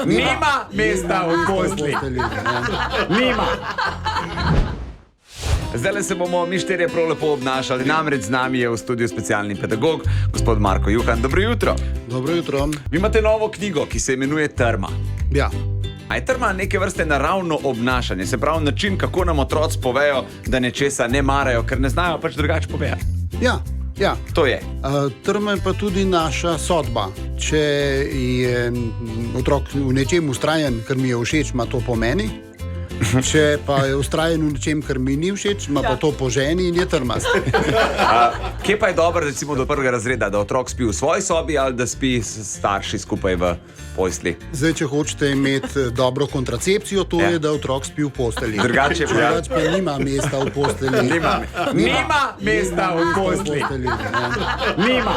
Nima mesta v posli. Nima. Zdaj se bomo mi štirje prav lepo obnašali. Namreč z nami je v studiu specialni pedagog, gospod Marko Juhan. Dobro jutro. Dobro jutro. Vi imate novo knjigo, ki se imenuje Trma. Ja. A je trma neke vrste naravno obnašanje, se pravi način, kako nam otroci povejo, da nečesa ne marajo, ker ne znajo pač drugače povedati. Ja. To je. Trma je pa tudi naša sodba. Če je otrok v nečem ustrajen, kar mi je všeč, ima to pomeni. Če pa je ustrajen v nečem, kar mi ni všeč, ima pa to po ženi in je trmast. Kje pa je dobro, recimo do prvega razreda, da otrok spi v svoji sobi ali da spi s starši skupaj v postelji? Zdaj, če hočete imeti dobro kontracepcijo, to je, da otrok spi v postelji. Drugače pa nima mesta v postelji. Nima mesta v postelji. Nima.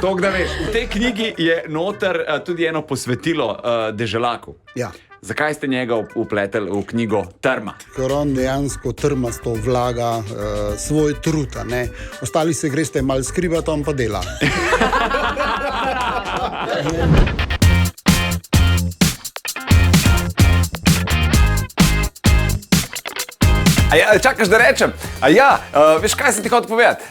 Tok, da veš, v tej knjigi je noter tudi eno posvetilo deželaku. Ja. Zakaj ste njega upleteli v knjigo Trma? Ker on dejansko trmasto vlaga svoj trud, ne? Ostali se greste malo skrivati, on pa dela. Čakaš, da rečem? Veš, kaj sem ti hotel povedati?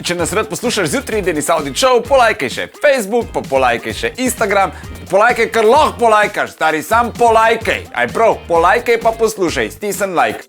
Če nas rad poslušaš zjutraj, Deni Saudi Show, polajkaj še Facebook, pa polajkaj še Instagram. Polajkaj, kar lahko polajkaš, stari, sam polajkaj. Aj prav, polajkaj pa poslušaj, stisni like.